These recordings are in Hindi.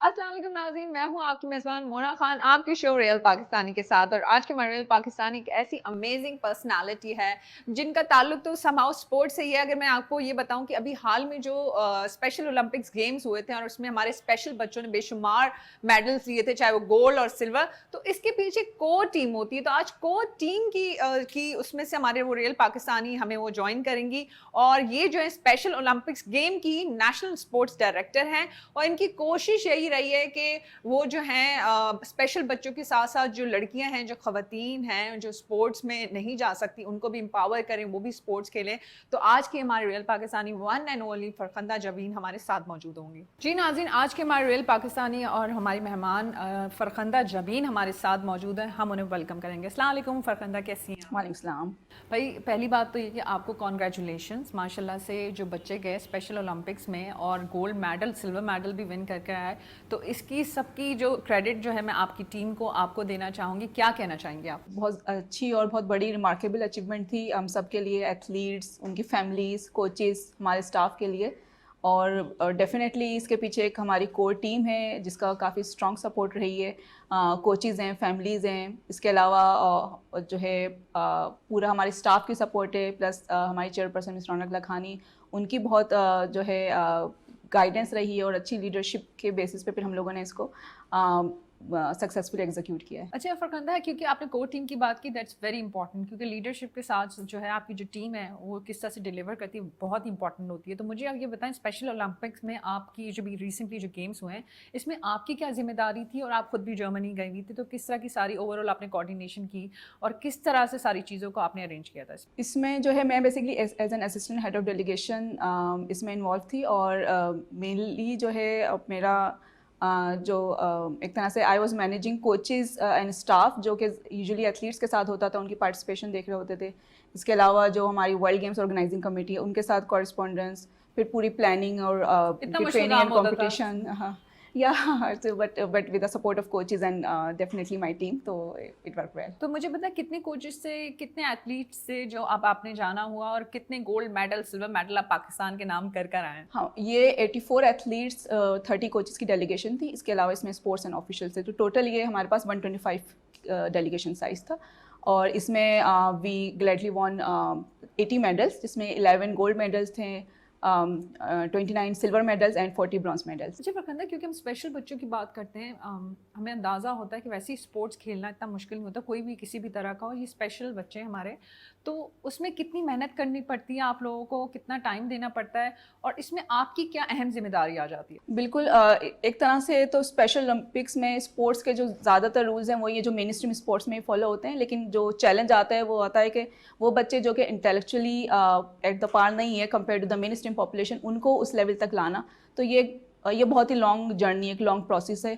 अस्सलाम वालेकुम नाज़रीन, मैं हूँ आपकी मेज़बान मोना खान, आपके शो रियल पाकिस्तानी के साथ। और आज के हमारे रियल पाकिस्तानी एक ऐसी अमेजिंग पर्सनालिटी है जिनका ताल्लुक तो समहाउ स्पोर्ट्स से ही है। अगर मैं आपको ये बताऊं कि अभी हाल में जो स्पेशल ओलंपिक्स गेम्स हुए थे और उसमें हमारे स्पेशल बच्चों ने बेशुमार मेडल्स लिए थे, चाहे वो गोल्ड और सिल्वर, तो इसके पीछे कोर टीम होती है। तो आज कोर टीम की उसमें से हमारे वो रियल पाकिस्तानी हमें वो ज्वाइन करेंगी। और ये जो है स्पेशल ओलंपिक्स गेम की नेशनल स्पोर्ट्स डायरेक्टर हैं। और इनकी कोशिश यही रही है कि वो जो हैं स्पेशल बच्चों के साथ साथ जो लड़कियां हैं, जो खवातीन हैं, जो स्पोर्ट्स में नहीं जा सकती, उनको भी एम्पावर करें, वो भी स्पोर्ट्स खेलें। तो आज के हमारे real Pakistani one and only Farkhanda Jabeen हमारे साथ मौजूद होंगी। जी नाज़रीन, आज के हमारे रियल पाकिस्तानी और हमारी मेहमान फरखंदा जबीन हमारे साथ मौजूद हैं। हम उन्हें वेलकम करेंगे। अस्सलाम वालेकुम फरखंदा, कैसी हैं आप? वालेकुम सलाम। भाई पहली बात तो ये कि आपको कॉन्ग्रेचुलेशंस, माशाल्लाह से जो बच्चे गए स्पेशल ओलंपिक्स में और गोल्ड मेडल, सिल्वर मेडल भी विन करके आए, तो इसकी सबकी जो क्रेडिट जो है मैं आपकी टीम को आपको देना चाहूँगी। क्या कहना चाहेंगे आप? बहुत अच्छी और बहुत बड़ी रिमार्केबल अचीवमेंट थी हम सब के लिए, एथलीट्स, उनकी फैमिलीज़, कोचेस, हमारे स्टाफ के लिए। और डेफिनेटली इसके पीछे एक हमारी कोर टीम है जिसका काफ़ी स्ट्रॉन्ग सपोर्ट रही है। कोचेज़ हैं, फैमिलीज़ हैं, इसके अलावा जो है पूरा हमारे स्टाफ की सपोर्ट है, प्लस हमारी चेयरपर्सन मिस रौनक लखानी, उनकी बहुत जो है गाइडेंस रही है और अच्छी लीडरशिप के बेसिस पे फिर हम लोगों ने इसको सक्सेसफुली एग्जीक्यूट किया है। अच्छा फरखंदा, क्योंकि आपने कोर टीम की बात की, दैट्स वेरी इंपॉर्टेंट, क्योंकि लीडरशिप के साथ जो है आपकी जो टीम है वो किस तरह से डिलीवर करती है बहुत इंपॉर्टेंट होती है। तो मुझे आप ये बताएं, स्पेशल ओलंपिक्स में आपकी जो भी रिसेंटली जो गेम्स हुए हैं, इसमें आपकी क्या जिम्मेदारी थी? और आप खुद भी जर्मनी गई हुई थी, तो किस तरह की सारी ओवरऑल आपने कोऑर्डिनेशन की और किस तरह से सारी चीज़ों को आपने अरेंज किया था? इसमें जो है मैं basically as an assistant head of delegation इसमें इन्वॉल्व थी। और मेनली जो है मेरा जो एक तरह से I was managing coaches and staff, जो कि यूजुअली एथलीट्स के साथ होता था, उनकी पार्टिसिपेशन देख रहे होते थे। इसके अलावा जो हमारी वर्ल्ड गेम्स ऑर्गेनाइजिंग कमेटी है उनके साथ कॉरेस्पॉन्डेंस, फिर पूरी प्लानिंग और इतना उनकी मुश्किल ट्रेनिंग काम एंड होता था? कॉम्पिटिशन। हाँ या so, but with the support of coaches and definitely my team, तो it worked well. तो मुझे पता है कितने कोचेस से, कितने एथलीट्स से जो अब आपने जाना हुआ, और कितने गोल्ड मेडल, सिल्वर मेडल आप पाकिस्तान के नाम कर कर आए हैं? हाँ, ये 84 एथलीट्स, 30 कोचेस की डेलीगेशन थी। इसके अलावा इसमें स्पोर्ट्स एंड ऑफिशियल थे, तो टोटल ये हमारे पास 125 डेलीगेशन साइज था। और इसमें वी ग्लैडली वॉन 80 मेडल्स, जिसमें 11 गोल्ड मेडल्स थे, 29 silver medals and 40 bronze medals. मुझे प्रखंदा, क्योंकि हम स्पेशल बच्चों की बात करते हैं, हमें अंदाज़ा होता है कि वैसे ही स्पोर्ट्स खेलना इतना मुश्किल नहीं होता, कोई भी किसी भी तरह का हो। ये स्पेशल बच्चे हैं हमारे, तो उसमें कितनी मेहनत करनी पड़ती है आप लोगों को, कितना टाइम देना पड़ता है, और इसमें आपकी क्या अहम जिम्मेदारी आ जाती है? बिल्कुल, एक तरह से तो स्पेशल ओलंपिक्स में स्पोर्ट्स के जो ज़्यादातर रूल्स हैं वो ये जो मेन स्ट्रीम स्पोर्ट्स में फॉलो होते हैं, लेकिन जो चैलेंज आता है वो आता है कि वो बच्चे जो कि इंटेलेक्चुअली एट द पार नहीं है compare to the main stream population, उनको उस लेवल तक लाना। तो ये बहुत ही लॉन्ग जर्नी, एक लॉन्ग प्रोसेस है।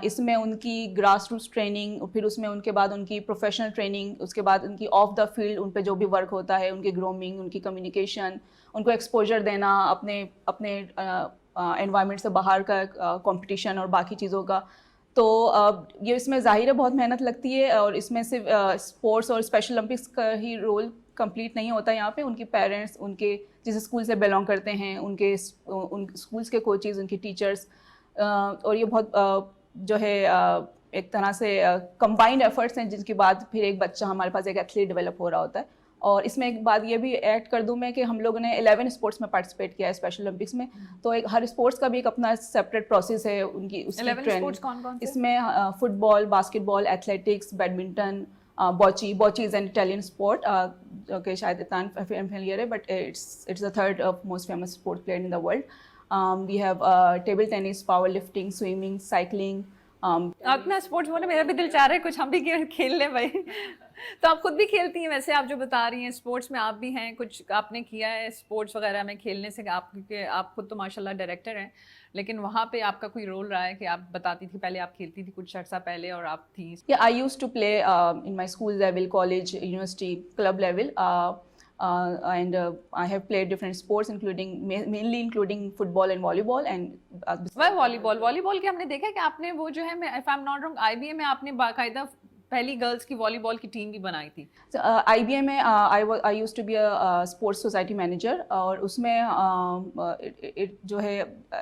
इसमें उनकी ग्रास रूट्स ट्रेनिंग, फिर उसमें उनके बाद उनकी प्रोफेशनल ट्रेनिंग, उसके बाद उनकी ऑफ द फील्ड उन पे जो भी वर्क होता है, उनकी ग्रूमिंग, उनकी कम्युनिकेशन, उनको एक्सपोजर देना अपने अपने एनवायरनमेंट से बाहर का, कंपटीशन और बाकी चीज़ों का। तो ये इसमें ज़ाहिर है बहुत मेहनत लगती है। और इसमें सिर्फ स्पोर्ट्स और स्पेशल ओलंपिक्स का ही रोल कंप्लीट नहीं होता। यहाँ पे उनके पेरेंट्स, उनके जिस स्कूल से बिलोंग करते हैं, उन स्कूल्स के कोचेज़, उनकी टीचर्स, और ये बहुत जो है एक तरह से कंबाइंड एफर्ट्स हैं, जिनके बाद फिर एक बच्चा, हमारे पास एक एथलीट डेवलप हो रहा होता है। और इसमें एक बात ये भी ऐड कर दूं मैं कि हम लोगों ने 11 स्पोर्ट्स में पार्टिसिपेट किया है स्पेशल ओलंपिक्स में। तो एक हर स्पोर्ट्स का भी एक अपना सेपरेट प्रोसेस है, उनकी उसकी 11 ट्रेनिंग। स्पोर्ट्स कौन कौन से? इसमें football, basketball, athletics, badminton, bocce is an Italian sport, जो कि शायद इतना फेमिलियर है, but it's the third most famous sport player in the world. We have table tennis, power lifting, swimming, cycling. अपना स्पोर्ट्स बोले, मेरा भी दिल चाह रहा है कुछ हम भी खेल लें भाई। तो आप खुद भी खेलती हैं वैसे, आप जो बता रही हैं स्पोर्ट्स में आप भी हैं, कुछ आपने किया है स्पोर्ट्स वगैरह में खेलने से? आप क्योंकि आप खुद तो माशाल्लाह डायरेक्टर हैं, लेकिन वहाँ पे आपका कोई रोल रहा है कि आप बताती थी पहले आप खेलती थी कुछ अर्सा पहले और आप थी? Yeah, I used to play in my school level, college, university, club level, and I have played different sports, mainly including football and volleyball. And वह वॉलीबॉल के हमने देखा कि आपने वो जो है, if I am not wrong, IBA में आपने बाकायदा पहली गर्ल्स की वॉलीबॉल की टीम भी बनाई थी। IBA में I use to be a sports society manager, और उसमें जो है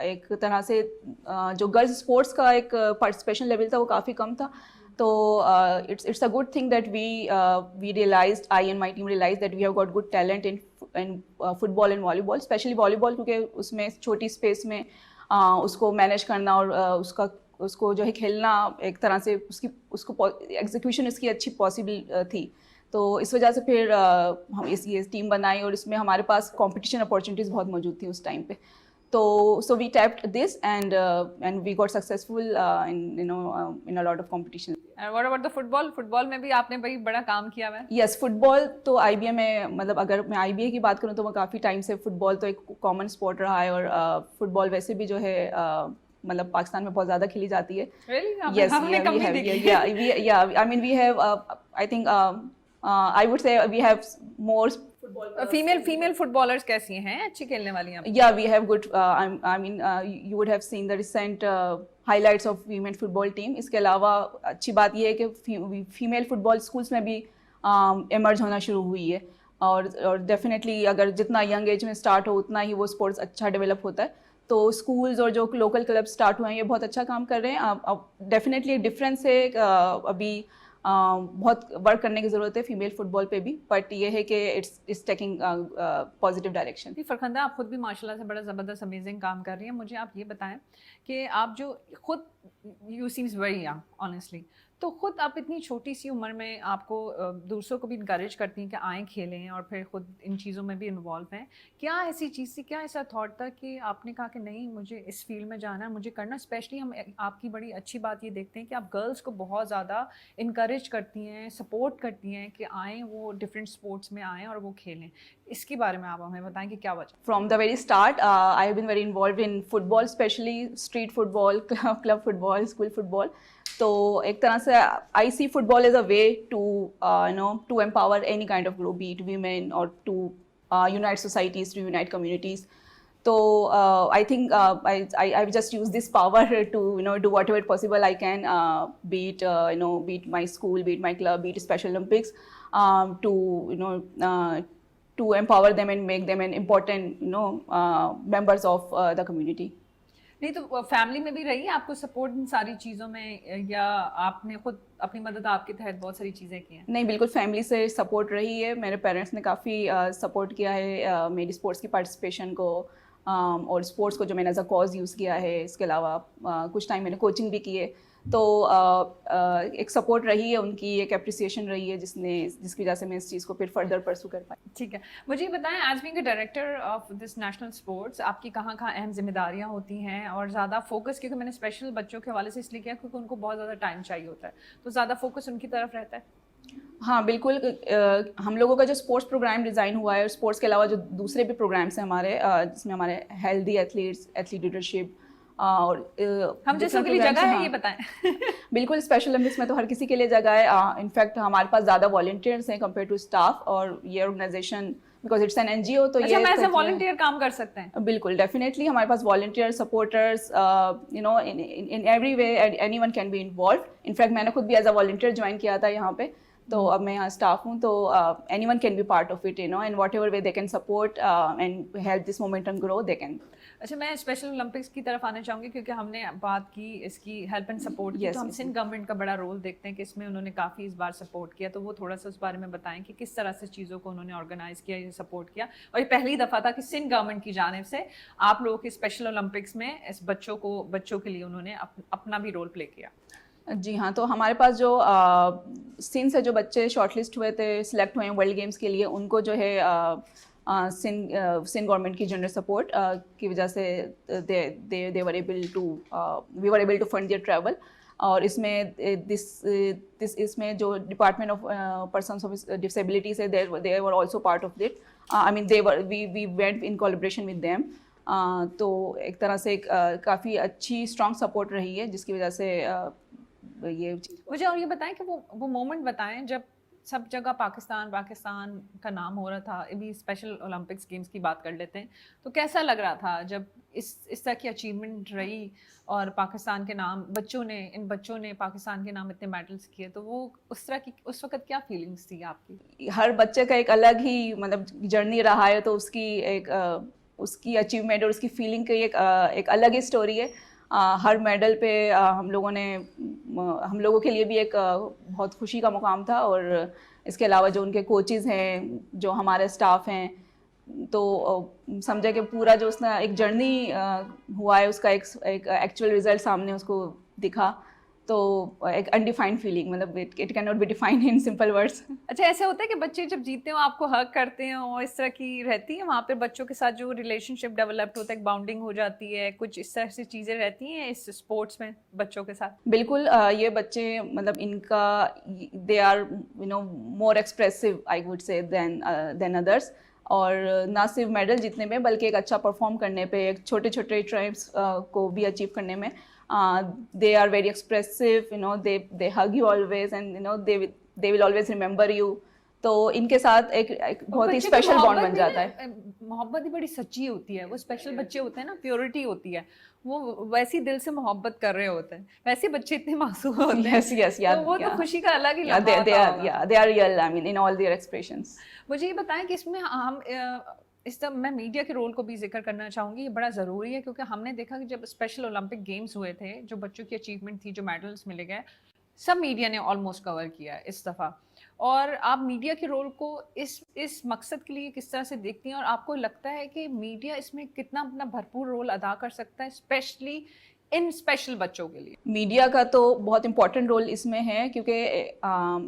एक तरह से जो गर्ल्स स्पोर्ट्स का एक पार्टिसिपेशन लेवल था वो काफ़ी कम था। तो it's a good thing that we realized, I and my team realized that we have got good talent in football and volleyball, especially volleyball, क्योंकि उसमें छोटी स्पेस में उसको मैनेज करना और उसको जो है खेलना एक तरह से उसको एग्जीक्यूशन इसकी अच्छी पॉसिबल थी। तो इस वजह से फिर हम ये टीम बनाई, और इसमें हमारे पास कंपटीशन अपॉर्चुनिटीज़ बहुत मौजूद थी उस टाइम पे। तो so we tapped this, and we got successful in a lot of competition. And what about the football? Football में भी आपने भाई बड़ा काम किया है। Yes, फुटबॉल तो IBA में, मतलब अगर मैं IBA की बात करूँ तो मैं काफ़ी टाइम से फुटबॉल तो एक कॉमन स्पोर्ट रहा है, और फुटबॉल वैसे भी जो है मतलब पाकिस्तान में बहुत ज़्यादा खेली जाती है। Really? Yes, हमने कम नहीं देखी। I mean we have I think I would say we have more female footballers कैसी हैं, अच्छी खेलने वाली हैं? Yeah, we have good. I mean, you would have seen the recent highlights of women football team. इसके अलावा अच्छी बात ये है कि फीमेल फुटबॉल स्कूल्स में भी इमर्ज होना शुरू हुई है, और डेफिनेटली अगर जितना यंग एज में स्टार्ट हो उतना ही वो स्पोर्ट्स अच्छा डेवलप होता है। तो स्कूल्स और जो लोकल क्लब स्टार्ट हुए हैं ये बहुत अच्छा काम कर रहे हैं। अब डेफिनेटली डिफरेंस है, अभी बहुत वर्क करने की ज़रूरत है फीमेल फुटबॉल पे भी, बट ये है कि it's taking positive direction. Farkhanda, आप खुद भी माशाल्लाह से बड़ा ज़बरदस्त अमेजिंग काम कर रही हैं। मुझे आप ये बताएं कि आप जो खुद, you seems very young honestly, तो खुद आप इतनी छोटी सी उम्र में आपको दूसरों को भी इनकरेज करती हैं कि आएँ खेलें और फिर खुद इन चीज़ों में भी इन्वॉल्व हैं। क्या ऐसी चीज़ थी, क्या ऐसा थॉट था कि आपने कहा कि नहीं मुझे इस फील्ड में जाना है, मुझे करना? स्पेशली हम आपकी बड़ी अच्छी बात ये देखते हैं कि आप गर्ल्स को बहुत ज़्यादा इनकरेज करती हैं, सपोर्ट करती हैं कि आएँ, वो डिफरेंट स्पोर्ट्स में आएँ और वो खेलें। इसके बारे में आप हमें बताएं कि क्या वजह? From the very start, I have been very involved in football, especially street football, club football, school football. तो एक तरह से I see football as a way to to empower any kind of group, be it women, or to unite societies, to unite communities. So I think I've just used this power to do whatever possible I can, be it be it my school, be it my club, be it Special Olympics, to empower them and make them an important members of the community. नहीं तो फैमिली में भी रही है आपको सपोर्ट इन सारी चीज़ों में, या आपने खुद अपनी मदद आपके तहत बहुत सारी चीज़ें की हैं? नहीं, बिल्कुल फैमिली से सपोर्ट रही है। मेरे पेरेंट्स ने काफ़ी सपोर्ट किया है मेरी स्पोर्ट्स की पार्टिसिपेशन को, और स्पोर्ट्स को जो मैंने एज अ कॉज यूज़ किया है। इसके अलावा कुछ टाइम मैंने कोचिंग भी की है, तो एक सपोर्ट रही है उनकी, एक अप्रिसिएशन रही है जिसकी वजह से मैं इस चीज़ को फिर फर्दर परसू कर पाई। ठीक है, मुझे ये बताएं, as being a director of this national sports, आपकी कहाँ कहाँ अहम जिम्मेदारियाँ होती हैं, और ज़्यादा फोकस, क्योंकि मैंने स्पेशल बच्चों के हवाले से इसलिए किया क्योंकि उनको बहुत ज़्यादा टाइम चाहिए होता है, तो ज़्यादा फोकस उनकी तरफ रहता है? हाँ बिल्कुल, हम लोगों का जो स्पोर्ट्स प्रोग्राम डिज़ाइन हुआ है, और स्पोर्ट्स के अलावा जो दूसरे भी प्रोग्राम्स हैं हमारे, जिसमें हमारे हेल्दी एथलीट्स, एथलीट लीडरशिप, और हम जैसों के लिए जगह है, ये बताएं। बिल्कुल, स्पेशल ओलंपिक्स में तो हर किसी के लिए जगह है। इनफैक्ट हमारे पास ज़्यादा वॉलंटियर्स हैं कंपेयर टू स्टाफ, और ये organization because it's an NGO, तो अच्छा, मैं एज अ वॉलंटियर काम कर सकते हैं? बिल्कुल, डेफिनेटली हमारे पास volunteer supporters, in every way anyone can be involve. In fact मैंने खुद भी एज अ वॉलंटियर ज्वाइन किया था यहाँ पे, तो अब मैं यहाँ स्टाफ हूँ, तो anyone can B part of it, and what ever way they can support and help this momentum grow, they can. अच्छा, मैं स्पेशल ओलंपिक्स की तरफ आना चाहूँगी क्योंकि हमने बात की इसकी हेल्प एंड सपोर्ट की, तो हम सिंध गवर्नमेंट का बड़ा रोल देखते हैं कि इसमें उन्होंने काफ़ी इस बार सपोर्ट किया, तो वो थोड़ा सा उस बारे में बताएं कि किस तरह से चीज़ों को उन्होंने ऑर्गेनाइज किया, ये सपोर्ट किया। और ये पहली दफ़ा था कि सिंध गवर्नमेंट की जानिब से आप लोगों के स्पेशल ओलंपिक्स में इस बच्चों के लिए उन्होंने अपना भी रोल प्ले किया। जी हाँ, तो हमारे पास जो सिंध से जो बच्चे शॉर्टलिस्ट हुए थे, सिलेक्ट हुए हैं वर्ल्ड गेम्स के लिए, उनको जो है सिंध गवर्नमेंट की जनरल सपोर्ट की वजह से we were able to fund their travel. और इसमें इसमें जो department of persons of disabilities है, they were also part of it. I mean we went in collaboration with them. तो एक तरह से काफ़ी अच्छी स्ट्रॉन्ग सपोर्ट रही है, जिसकी वजह से ये चीज़। मुझे और ये बताएं कि वो मोमेंट बताएं जब सब जगह पाकिस्तान पाकिस्तान का नाम हो रहा था, अभी स्पेशल ओलंपिक्स गेम्स की बात कर लेते हैं, तो कैसा लग रहा था जब इस तरह की अचीवमेंट रही और पाकिस्तान के नाम इन बच्चों ने पाकिस्तान के नाम इतने मेडल्स किए, तो वो उस तरह की उस वक्त क्या फीलिंग्स थी आपकी? हर बच्चे का एक अलग ही मतलब जर्नी रहा है, तो उसकी एक उसकी अचीवमेंट और उसकी फीलिंग की एक अलग ही स्टोरी है। हर मेडल पे हम लोगों के लिए भी एक बहुत खुशी का मुकाम था, और इसके अलावा जो उनके कोचेज़ हैं, जो हमारे स्टाफ हैं, तो समझे कि पूरा जो उसने एक जर्नी हुआ है उसका एक एक्चुअल रिजल्ट सामने उसको दिखा, तो एक अनडिफाइंड फीलिंग, मतलब it can not be defined in simple words. अच्छा, ऐसा होता है कि बच्चे जब जीतते हो आपको हग करते हैं और इस तरह की रहती है वहाँ पे बच्चों के साथ जो रिलेशनशिप डेवलप्ड होता है, एक बाउंडिंग हो जाती है, कुछ इस तरह से चीज़ें रहती हैं इस स्पोर्ट्स में बच्चों के साथ? बिल्कुल, ये बच्चे मतलब इनका they are more expressive I would say than others, और ना सिर्फ मेडल जीतने में बल्कि एक अच्छा परफॉर्म करने पे, एक छोटे छोटे ट्राइब्स को भी अचीव करने में they are very expressive, they hug you always, and they will always remember you. तो इनके साथ एक बहुत ही स्पेशल बॉन्ड बन जाता है। मोहब्बत ही बड़ी सच्ची होती है, वो स्पेशल बच्चे होते हैं ना, प्योरिटी होती है, वो वैसी दिल से मोहब्बत कर रहे होते हैं, वैसे बच्चे इतने मासूम होते हैं। yes, yeah, तो वो तो खुशी का अलग ही yeah, लम्हा होता होगा। they are real, I mean, in all their expressions. मुझे ये बताएं कि इसमें हम इस तरह मैं मीडिया के रोल को भी जिक्र करना चाहूँगी, ये बड़ा ज़रूरी है, क्योंकि हमने देखा कि जब स्पेशल ओलंपिक गेम्स हुए थे, जो बच्चों की अचीवमेंट थी, जो मेडल्स मिले गए, सब मीडिया ने ऑलमोस्ट कवर किया है इस दफ़ा। और आप मीडिया के रोल को इस मकसद के लिए किस तरह से देखती हैं, और आपको लगता है कि मीडिया इसमें कितना अपना भरपूर रोल अदा कर सकता है, स्पेशली इन स्पेशल बच्चों के लिए? मीडिया का तो बहुत इंपॉर्टेंट रोल इसमें है, क्योंकि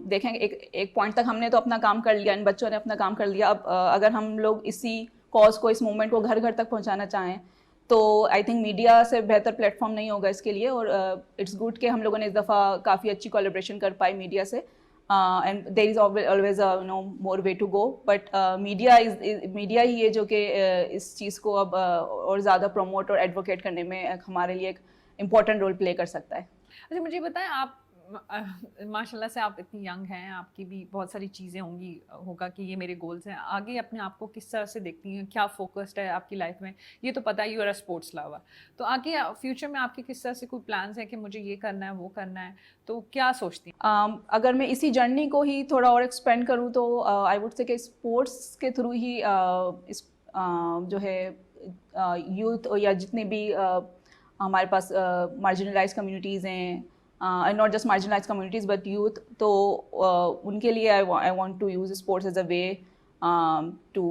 देखें एक पॉइंट तक हमने तो अपना काम कर लिया, इन बच्चों ने अपना काम कर लिया। अब अगर हम लोग इसी कॉज को, इस मूवमेंट को घर घर तक पहुंचाना चाहें, तो आई थिंक मीडिया से बेहतर प्लेटफॉर्म नहीं होगा इसके लिए। और इट्स गुड कि हम लोगों ने इस दफ़ा काफ़ी अच्छी कोलैबोरेशन कर पाई मीडिया से, and there is always more way to go, but media ही है जो कि इस चीज़ को अब और ज़्यादा प्रमोट और एडवोकेट करने में हमारे लिए एक इम्पॉर्टेंट रोल प्ले कर सकता है। अच्छा, मुझे बताएं, आप माशाल्लाह से आप इतनी यंग हैं, आपकी भी बहुत सारी चीज़ें होगा कि ये मेरे गोल्स हैं, आगे अपने आप को किस तरह से देखती हैं, क्या फोकस्ड है आपकी लाइफ में? ये तो पता ही हो रहा है स्पोर्ट्स लवर, तो आगे फ्यूचर में आपके किस तरह से कोई प्लान्स हैं कि मुझे ये करना है, वो करना है, तो क्या सोचती हैं? अगर मैं इसी जर्नी को ही थोड़ा और एक्सपेंड करूँ, तो आई वुड से कि स्पोर्ट्स के थ्रू ही जो है यूथ या जितने भी हमारे पास मार्जिनलाइज कम्युनिटीज़ हैं, not just marginalize communities but youth, तो उनके लिए I want to use sports as a way to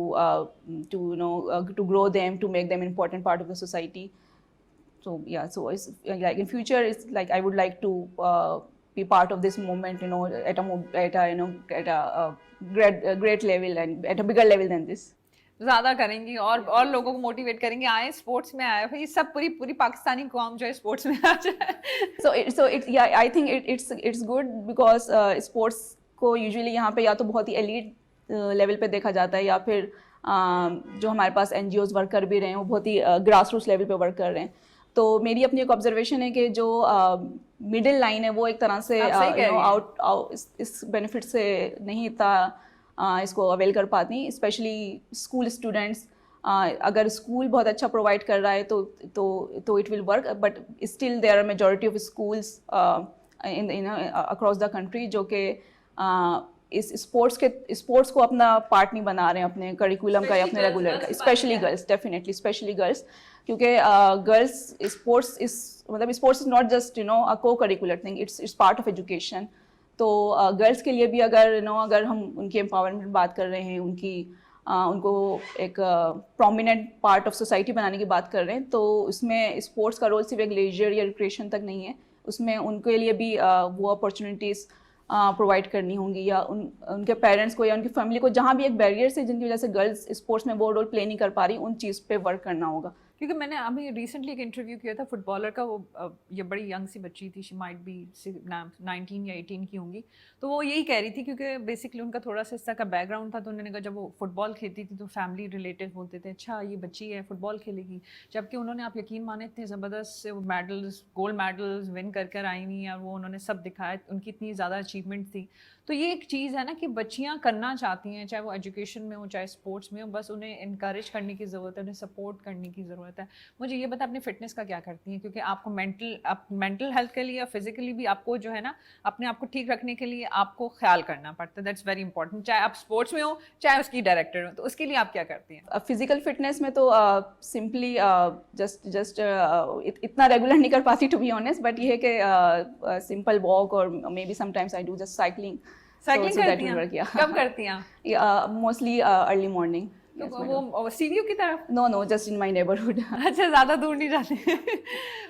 grow them, to make them an important part of the society. So yeah, so it's like in future, it's like I would like to be part of this movement, at a great level and at a bigger level than this. ज़्यादा करेंगी और लोगों को मोटिवेट करेंगी, आए स्पोर्ट्स में आए, भाई सब पूरी पाकिस्तानी कौम जो है स्पोर्ट्स में आ जाए। so it yeah, I think it's good because sports को यूजुअली यहाँ पे या तो बहुत ही एलीट लेवल पे देखा जाता है, या फिर जो हमारे पास NGOs वर्क कर भी रहे हैं वो बहुत ही ग्रास रूट्स लेवल पे वर्क कर रहे हैं। तो मेरी अपनी एक ऑब्जर्वेशन है कि जो मिडिल लाइन है वो एक तरह से इस बेनिफिट से नहीं इतना इसको अवेल कर पाती, स्पेशली स्कूल स्टूडेंट्स। अगर स्कूल बहुत अच्छा प्रोवाइड कर रहा है तो it will work, but still there are majority of schools in across the country जो कि इस स्पोर्ट्स को अपना पार्ट नहीं बना रहे हैं अपने करिकुलम का या अपने रेगुलर का, specially girls, definitely specially girls, क्योंकि girls sports is not just a co curricular thing, it's part of education. तो गर्ल्स के लिए भी अगर हम उनकी एम्पावरमेंट बात कर रहे हैं, उनको एक प्रोमिनेंट पार्ट ऑफ सोसाइटी बनाने की बात कर रहे हैं, तो उसमें स्पोर्ट्स का रोल सिर्फ एक लेजर या रिक्रिएशन तक नहीं है, उसमें उनके लिए भी वो अपॉर्चुनिटीज़ प्रोवाइड करनी होंगी, या उनके पेरेंट्स को या उनकी फैमिली को जहाँ भी एक बैरियर्स है जिनकी वजह से गर्ल्स स्पोर्ट्स में वो रोल प्ले नहीं कर पा रही, उन चीज़ पे वर्क करना होगा। क्योंकि मैंने अभी रिसेंटली एक इंटरव्यू किया था फुटबॉलर का, वो ये बड़ी यंग सी बच्ची थी, शी माइट बी 19 या 18 की होंगी, तो वो यही कह रही थी क्योंकि बेसिकली उनका थोड़ा सा इस तरह का बैकग्राउंड था, तो उन्होंने कहा जब वो फुटबॉल खेलती थी तो फैमिली रिलेटिव बोलते थे अच्छा ये बच्ची है फुटबॉल खेलेगी, जबकि उन्होंने, आप यकीन माने, इतने ज़बरदस्त से वो मेडल्स, गोल्ड मेडल्स विन कर कर आई हुई, और वो उन्होंने सब दिखाया, उनकी इतनी ज़्यादा अचीवमेंट थी। तो ये एक चीज़ है ना कि बच्चियाँ करना चाहती हैं, चाहे वो एजुकेशन में हो चाहे स्पोर्ट्स में हो, बस उन्हें इनकरेज करने की ज़रूरत है, उन्हें सपोर्ट करने की ज़रूरत है। मुझे ये बता, अपनी फिटनेस का क्या करती हैं, क्योंकि आपको मेंटल हेल्थ के लिए और फिजिकली भी आपको जो है ना अपने आप को ठीक रखने के लिए आपको ख्याल करना पड़ता है, दैट्स वेरी इंपॉर्टेंट, चाहे आप स्पोर्ट्स में हो चाहे उसकी डायरेक्टर हो, तो उसके लिए आप क्या करती हैं? फिजिकल फिटनेस में तो सिंपली जस्ट इतना रेगुलर नहीं कर पाती टू बी ऑनेस्ट, बट ये है कि सिंपल वॉक और maybe sometimes I do just cycling करती हैं? कब करती हैं? Mostly early morning. तो वो सीढ़ियों की तरफ? No, just in my neighbourhood. अच्छा, ज़्यादा दूर नहीं जाते।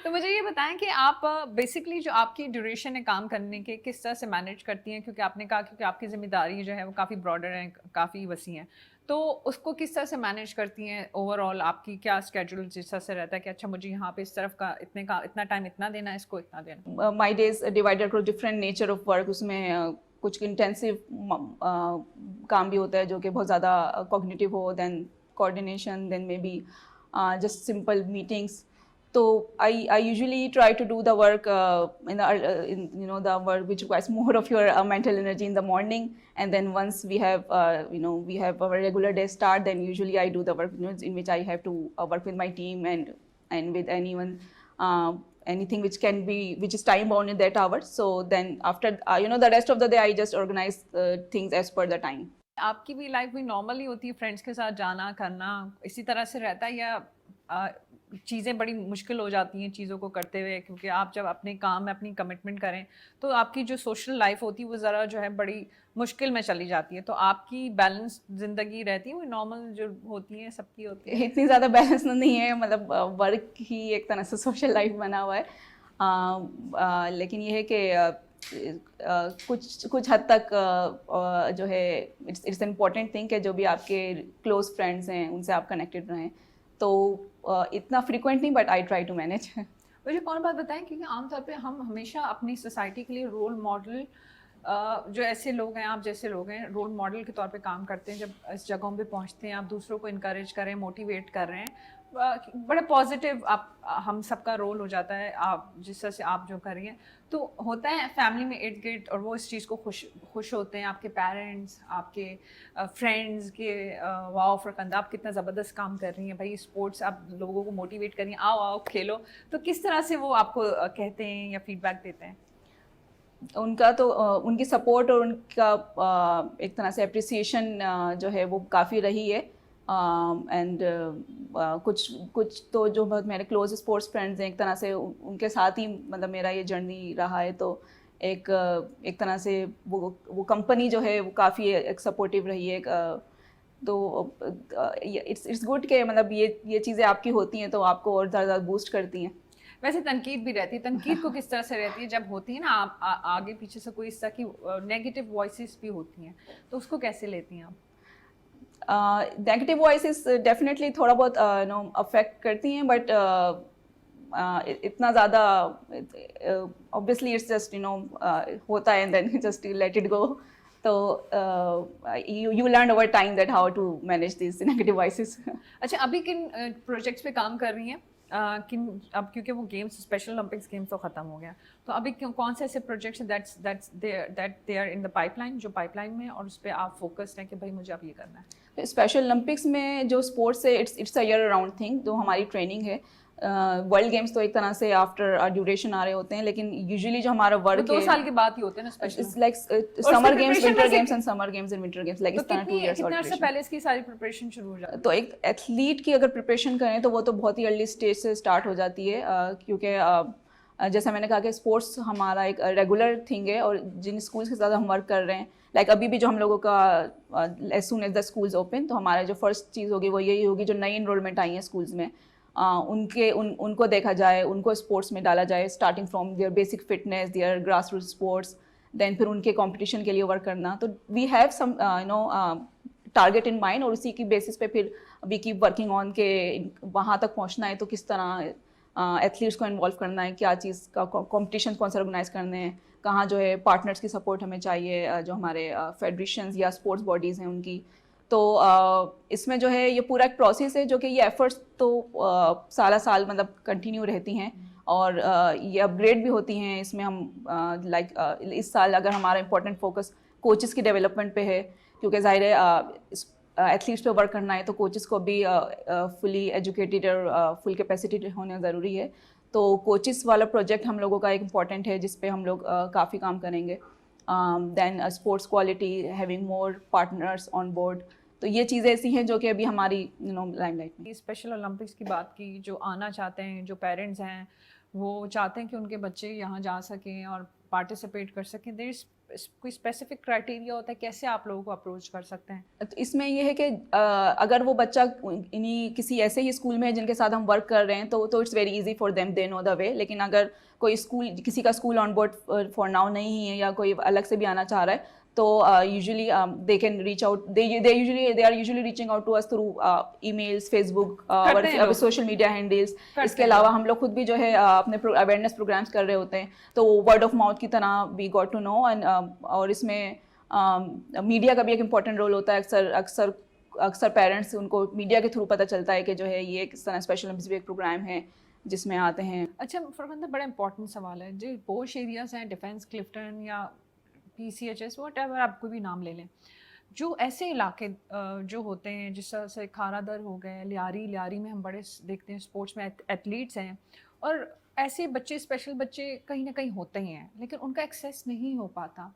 तो मुझे ये बताएं कि आप बेसिकली जो आपकी ड्यूरेशन है काम करने के, किस तरह से मैनेज करती हैं, क्योंकि आपने कहा क्योंकि आपकी जिम्मेदारी जो है वो काफ़ी ब्रॉडर है, काफ़ी वसी है, तो उसको किस तरह से मैनेज करती हैं? ओवरऑल आपकी क्या स्केड्यूल जिस तरह से रहता है कि अच्छा मुझे यहाँ पे इस तरफ का इतना टाइम इतना देना है, इसको इतना देना? My days divided across different nature of work. उसमें कुछ इंटेंसिव काम भी होता है जो कि बहुत ज़्यादा कॉग्निटिव हो, then coordination, then maybe just simple meetings. तो I usually try to do the work in the work which requires more of your mental energy in the morning, and then once we have we have our regular day start, then usually I do the work in which I have to work with my team and with anyone, anything which is time bound in that hour. So then after the rest of the day I just organize things as per the time. आपकी भी लाइफ भी नॉर्मल ही होती है, फ्रेंड्स के साथ जाना करना इसी तरह से रहता है, या चीज़ें बड़ी मुश्किल हो जाती हैं चीज़ों को करते हुए, क्योंकि आप जब अपने काम में अपनी कमिटमेंट करें तो आपकी जो सोशल लाइफ होती है वो ज़रा जो है बड़ी मुश्किल में चली जाती है, तो आपकी बैलेंस ज़िंदगी रहती है वो नॉर्मल जो होती है सबकी होती है? इतनी ज़्यादा बैलेंस नहीं है, मतलब वर्क ही एक तरह से सोशल लाइफ बना हुआ है, लेकिन ये है कि कुछ हद तक जो है इट्स इम्पॉर्टेंट थिंग कि जो भी आपके क्लोज फ्रेंड्स हैं उनसे आप कनेक्टेड रहें, तो इतना फ्रीक्वेंट नहीं, but I try to manage. मुझे कौन बात बताएं, क्योंकि आमतौर पे हम हमेशा अपनी सोसाइटी के लिए रोल मॉडल, जो ऐसे लोग हैं, आप जैसे लोग हैं, रोल मॉडल के तौर पे काम करते हैं, जब इस जगहों पे पहुंचते हैं आप दूसरों को इनकरेज करें, मोटिवेट कर रहे हैं, बड़ा पॉजिटिव आप हम सबका रोल हो जाता है, आप जिस तरह से आप जो कर रही हैं, तो होता है फैमिली में इर्द गिर्द, और वो इस चीज़ को खुश होते हैं, आपके पेरेंट्स, आपके फ्रेंड्स के वाओ फरकंदा आप कितना ज़बरदस्त काम कर रही हैं भाई, स्पोर्ट्स आप लोगों को मोटिवेट कर रही हैं, आओ आओ खेलो, तो किस तरह से वो आपको कहते हैं या फीडबैक देते हैं? उनका तो उनकी सपोर्ट और उनका एक तरह से अप्रिसिएशन जो है वो काफ़ी रही है, एंड कुछ तो जो बहुत मेरे क्लोज स्पोर्ट्स फ्रेंड्स हैं, एक तरह से उनके साथ ही मतलब मेरा ये जर्नी रहा है, तो एक तरह से वो कंपनी जो है वो काफ़ी एक सपोर्टिव रही है, तो इट्स गुड के मतलब ये चीज़ें आपकी होती हैं तो आपको और ज़्यादा बूस्ट करती हैं। वैसे तनकीद भी रहती है, तनकीद को किस तरह से रहती है जब होती है ना, आप आगे पीछे से कोई इस तरह की नेगेटिव वॉइसेस भी होती हैं, तो उसको कैसे लेती हैं आप? नेगेटिव वॉइसेस डेफिनेटली थोड़ा बहुत अफेक्ट करती हैं, बट इतना ज़्यादा ऑब्वियसली इट्स जस्ट होता है, and then just let it go, तो you learn over time that how to manage these negative voices. अच्छा, अभी किन प्रोजेक्ट्स पे काम कर रही हैं? अब क्योंकि वो गेम्स, स्पेशल ओलंपिक्स गेम्स तो ख़त्म हो गया, तो अभी कौन से ऐसे projects that they are in the pipeline, जो पाइपलाइन में, और उस पर आप फोकस्ड हैं कि भाई मुझे अब ये करना है? स्पेशल ओलंपिक्स में जो स्पोर्ट्स है it's a year round thing, जो हमारी ट्रेनिंग है। वर्ल्ड गेम्स तो एक तरह से आफ्टर ड्यूरेशन आ रहे होते हैं, लेकिन यूजुअली जो हमारा वर्क है 2 साल के बाद ही होते हैं ना special, it's like summer games, winter games and summer games and winter games, like इस तरह 2 इयर्स कितने अर्से पहले इसकी सारी प्रिपरेशन शुरू हो जाती है? तो एक एथलीट की अगर प्रिपरेशन करें तो वो तो बहुत ही अर्ली स्टेज से स्टार्ट हो जाती है, क्योंकि जैसा मैंने कहा कि स्पोर्ट्स हमारा एक रेगुलर थिंग है, और जिन स्कूल्स के साथ हम वर्क कर रहे हैं, लाइक अभी भी जो हम लोगों का as soon as the schools open, तो हमारा जो फर्स्ट चीज़ होगी वो यही होगी, जो नई इनरोलमेंट आई है स्कूल्स में, उनको देखा जाए, उनको स्पोर्ट्स में डाला जाए, starting from their basic fitness, their grass root sports, then फिर उनके कंपटीशन के लिए वर्क करना। तो we have some target in mind, और उसी की बेसिस पे फिर वी कीप वर्किंग ऑन के वहाँ तक पहुँचना है तो किस तरह एथलीट्स को इन्वॉल्व करना है, क्या चीज़ का कॉम्पिटिशन कौन सा ऑर्गेनाइज करने हैं, कहाँ जो है पार्टनर्स की सपोर्ट हमें चाहिए, जो हमारे फेडरेशंस या स्पोर्ट्स बॉडीज़ हैं उनकी। तो इसमें जो है ये पूरा एक प्रोसेस है जो कि ये एफर्ट्स तो साल साल मतलब कंटिन्यू रहती हैं, और ये अपग्रेड भी होती हैं। इसमें हम इस साल अगर हमारा इंपॉर्टेंट फोकस कोचेस की डेवलपमेंट पे है, क्योंकि ज़ाहिर है एथलीट्स पे वर्क करना है तो कोचेस को भी फुली एजुकेटेड और फुल कैपेसिटी होना ज़रूरी है। तो कोचेस वाला प्रोजेक्ट हम लोगों का एक इम्पॉर्टेंट है जिस पे हम लोग काफ़ी काम करेंगे। Then sports quality, having more partners on board, तो ये चीज़ें ऐसी हैं जो कि अभी हमारी लाइमलाइट में। स्पेशल ओलंपिक्स की बात की, जो आना चाहते हैं, जो पेरेंट्स हैं वो चाहते हैं कि उनके बच्चे यहाँ जा सकें और पार्टिसिपेट कर सकें, देयर इज कोई स्पेसिफिक क्राइटेरिया होता है कैसे आप लोगों को अप्रोच कर सकते हैं? तो इसमें ये है कि अगर वो बच्चा इन्हीं किसी ऐसे ही स्कूल में है जिनके साथ हम वर्क कर रहे हैं तो it's very easy for them, they know the way. लेकिन अगर कोई स्कूल, किसी का school on board for now नहीं है या कोई अलग से भी आना चाह रहा है, तो usually they can reach out, they are usually reaching out to us through emails, Facebook और सोशल मीडिया हैंडल्स। इसके अलावा हम लोग खुद भी जो है अपने अवेयरनेस प्रोग्राम्स कर रहे होते हैं, तो वर्ड ऑफ माउथ की तरह we got to know. And और इसमें मीडिया का भी एक इम्पॉर्टेंट रोल होता है। अक्सर पेरेंट्स, उनको मीडिया के थ्रू पता चलता है कि जो है ये किस तरह स्पेशल ओलंपिक्स भी एक प्रोग्राम है जिसमें आते हैं। अच्छा फरवंदा, बड़ा इंपॉर्टेंट सवाल है, जो पोश एरियाज हैं, डिफेंस, क्लिफ्टन या PCHS, व्हाटएवर आप कोई भी नाम ले लें, जो ऐसे इलाके जो होते हैं जिस तरह से खारादर हो गए, लियारी में हम बड़े देखते हैं स्पोर्ट्स में एथलीट्स हैं, और ऐसे बच्चे, स्पेशल बच्चे कहीं ना कहीं होते ही हैं लेकिन उनका एक्सेस नहीं हो पाता,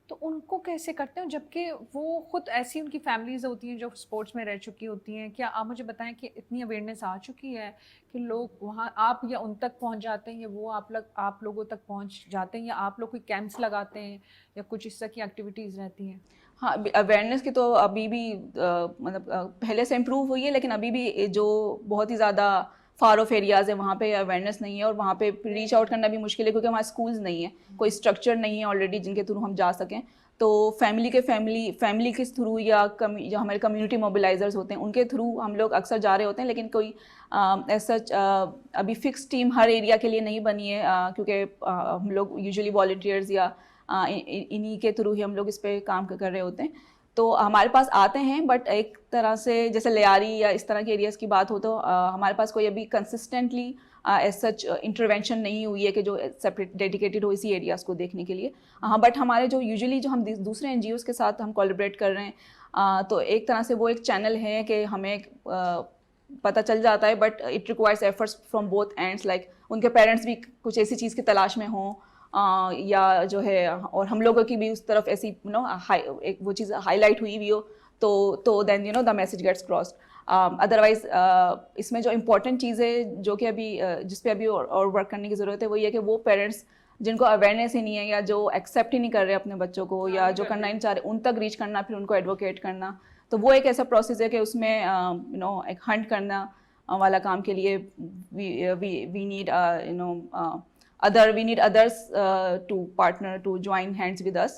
तो उनको कैसे करते हैं जबकि वो खुद ऐसी उनकी फैमिलीज होती हैं जो स्पोर्ट्स में रह चुकी होती हैं? क्या आप मुझे बताएं कि इतनी अवेयरनेस आ चुकी है कि लोग वहाँ, आप या उन तक पहुँच जाते हैं या वो आप लोगों तक पहुँच जाते हैं, या आप लोग कोई कैंप्स लगाते हैं या कुछ इस तरह की एक्टिविटीज़ रहती हैं? हाँ, अवेयरनेस की तो अभी भी मतलब पहले से इम्प्रूव हुई है, लेकिन अभी भी जो बहुत ही ज़्यादा फार ऑफ एरियाज़ है वहाँ पे अवेयरनेस नहीं है, और वहाँ पे रीच आउट करना भी मुश्किल है क्योंकि हमारे स्कूल्स नहीं है, कोई स्ट्रक्चर नहीं है ऑलरेडी जिनके थ्रू हम जा सकें। तो फैमिली के थ्रू या जो हमारे कम्युनिटी मोबिलाइजर्स होते हैं उनके थ्रू हम लोग अक्सर जा रहे होते हैं, लेकिन कोई ऐसा अभी फिक्स टीम हर एरिया के लिए नहीं बनी है, क्योंकि हम लोग यूजुअली वॉलंटियर्स या इन्हीं के थ्रू ही हम लोग इस पर काम कर रहे होते हैं। तो हमारे पास आते हैं, बट एक तरह से जैसे लियारी या इस तरह के एरियाज़ की बात हो तो हमारे पास कोई अभी कंसिस्टेंटली एज सच इंटरवेंशन नहीं हुई है कि जो सेपरेट डेडिकेटेड हो इसी एरियाज़ को देखने के लिए। हाँ, बट हमारे जो यूजुअली जो हम दूसरे NGOs के साथ हम कोलैबोरेट कर रहे हैं, तो एक तरह से वो एक चैनल है कि हमें पता चल जाता है, but it requires efforts from both ends. Like उनके पेरेंट्स भी कुछ ऐसी चीज़ की तलाश में हों, या जो है, और हम लोगों की भी उस तरफ ऐसी एक वो चीज़ हाईलाइट हुई भी हो, तो then the message gets crossed. Otherwise इसमें जो इम्पोर्टेंट चीज़ है जो कि अभी जिस पे अभी और वर्क करने की ज़रूरत है, वो ये कि वो पेरेंट्स जिनको अवेयरनेस ही नहीं है या जो एक्सेप्ट ही नहीं कर रहे अपने बच्चों को, या जो करना ही नहीं चाह रहे, उन तक रीच करना, फिर उनको एडवोकेट करना, तो वो एक ऐसा प्रोसेस है कि उसमें एक हंट करना वाला काम के लिए we need we need others to partner, to join hands with us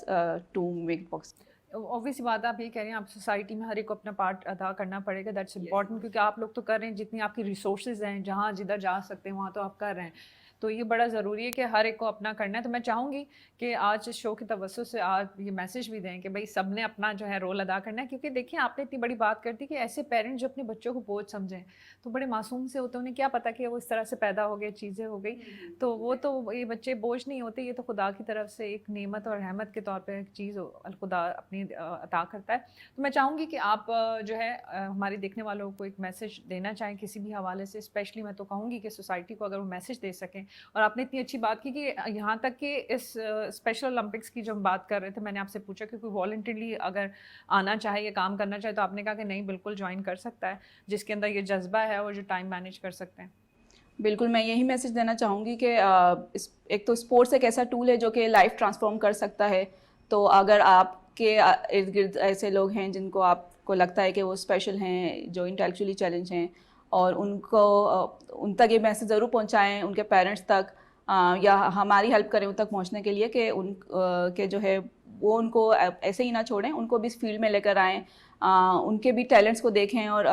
to make box. Obvious बात है, आप ये कह रहे हैं आप सोसाइटी में हर एक को अपना पार्ट अदा करना पड़ेगा, दैट्स इम्पॉर्टेंट, क्योंकि आप लोग तो कर रहे हैं, जितनी आपकी रिसोर्सेज हैं, जहाँ जिधर जा सकते हैं वहाँ तो आप कर रहे हैं, तो ये बड़ा ज़रूरी है कि हर एक को अपना करना है। तो मैं चाहूँगी कि आज इस शो की तवज्जो से आप ये मैसेज भी दें कि भाई सब ने अपना जो है रोल अदा करना है, क्योंकि देखिए आपने इतनी बड़ी बात कर दी कि ऐसे पेरेंट्स जो अपने बच्चों को बोझ समझें, तो बड़े मासूम से होते हैं, उन्हें क्या पता कि वो इस तरह से पैदा हो गए, चीज़ें हो गई, तो वो तो ये बच्चे बोझ नहीं होते, ये तो खुदा की तरफ से एक नेमत और रहमत के तौर पर एक चीज़ खुदा अपनी अता करता है। तो मैं चाहूँगी कि आप जो है हमारे देखने वालों को एक मैसेज देना चाहें किसी भी हवाले से, स्पेशली मैं तो कहूँगी कि सोसाइटी को अगर वो मैसेज दे सकें। और आपने इतनी अच्छी बात की कि यहाँ तक कि इस स्पेशल ओलंपिक्स की जो हम बात कर रहे थे, मैंने आपसे पूछा कि कोई वॉलंटरली अगर आना चाहे या काम करना चाहे, तो आपने कहा कि नहीं, बिल्कुल ज्वाइन कर सकता है, जिसके अंदर ये जज्बा है और जो टाइम मैनेज कर सकते हैं। बिल्कुल, मैं यही मैसेज देना चाहूँगी कि एक तो स्पोर्ट्स एक ऐसा टूल है जो कि लाइफ ट्रांसफॉर्म कर सकता है। तो अगर आपके इर्द गिर्द ऐसे लोग हैं जिनको आपको लगता है कि वो स्पेशल हैं, जो इंटेलेक्चुअली चैलेंज हैं, और उनको उन तक ये मैसेज ज़रूर पहुँचाएँ, उनके पेरेंट्स तक, या हमारी हेल्प करें उन तक पहुँचने के लिए कि उन के जो है वो उनको ऐसे ही ना छोड़ें, उनको भी इस फील्ड में लेकर आएँ, उनके भी टैलेंट्स को देखें। और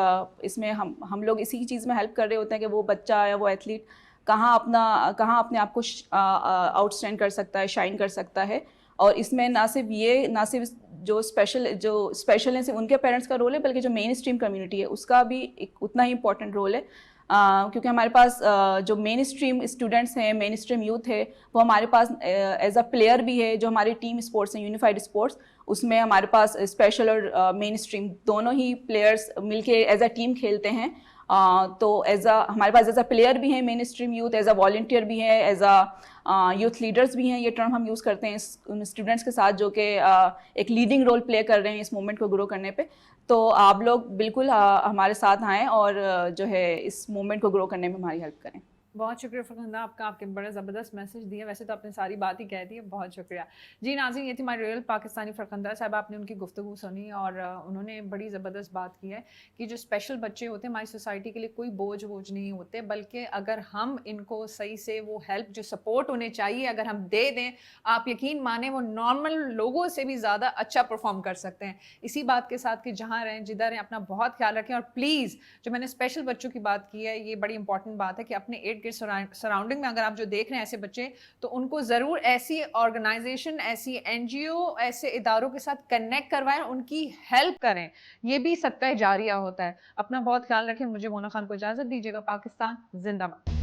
इसमें हम लोग इसी चीज़ में हेल्प कर रहे होते हैं कि वो बच्चा या वो एथलीट कहाँ अपने आप को आउटस्टैंड कर सकता है, शाइन कर सकता है। और इसमें ना सिर्फ जो स्पेशल है सिर्फ उनके पेरेंट्स का रोल है, बल्कि जो मेन स्ट्रीम कम्युनिटी है उसका भी एक उतना ही इम्पोर्टेंट रोल है। क्योंकि हमारे पास जो मेन स्ट्रीम स्टूडेंट्स हैं, मेन स्ट्रीम यूथ है, वो हमारे पास एज अ प्लेयर भी है। जो हमारी टीम स्पोर्ट्स हैं, यूनिफाइड स्पोर्ट्स, उसमें हमारे पास स्पेशल और मेन स्ट्रीम दोनों ही प्लेयर्स मिलके एज अ टीम खेलते हैं। तो हमारे पास एज अ प्लेयर भी हैं main stream youth, as a volunteer भी है, एज अ यूथ लीडर्स भी हैं। ये टर्म हम यूज़ करते हैं उन स्टूडेंट्स के साथ जो कि एक लीडिंग रोल प्ले कर रहे हैं इस मूवमेंट को ग्रो करने पे। तो आप लोग बिल्कुल हमारे साथ आएँ और जो है इस मूवमेंट को ग्रो करने में हमारी हेल्प करें। बहुत शुक्रिया फरखंदा आपका, आपके बड़ा ज़बरदस्त मैसेज दिया। वैसे तो आपने सारी बात ही कह दी है, बहुत शुक्रिया जी। नाज़रीन, ये थी हमारी रियल पाकिस्तानी फरखंदा साहब। आपने उनकी गुफ्तगू सुनी और उन्होंने बड़ी ज़बरदस्त बात की है कि जो स्पेशल बच्चे होते हैं हमारी सोसाइटी के लिए कोई बोझ नहीं होते, बल्कि अगर हम इनको सही से वो हेल्प, जो सपोर्ट उन्हें चाहिए, अगर हम दे दें, आप यकीन माने वो नॉर्मल लोगों से भी ज़्यादा अच्छा परफॉर्म कर सकते हैं। इसी बात के साथ कि जहाँ रहें, जिधर रहें, अपना बहुत ख्याल रखें। और प्लीज़, जो मैंने स्पेशल बच्चों की बात की है, ये बड़ी इंपॉर्टेंट बात है कि अपने इर्द गिर्द सराउंडिंग में अगर आप जो देख रहे हैं ऐसे बच्चे, तो उनको ज़रूर ऐसी ऑर्गेनाइजेशन, ऐसी एनजीओ, ऐसे इदारों के साथ कनेक्ट करवाएं, उनकी हेल्प करें। ये भी सदका जारिया होता है। अपना बहुत ख्याल रखें। मुझे मोना खान को इजाज़त दीजिएगा। पाकिस्तान जिंदाबाद।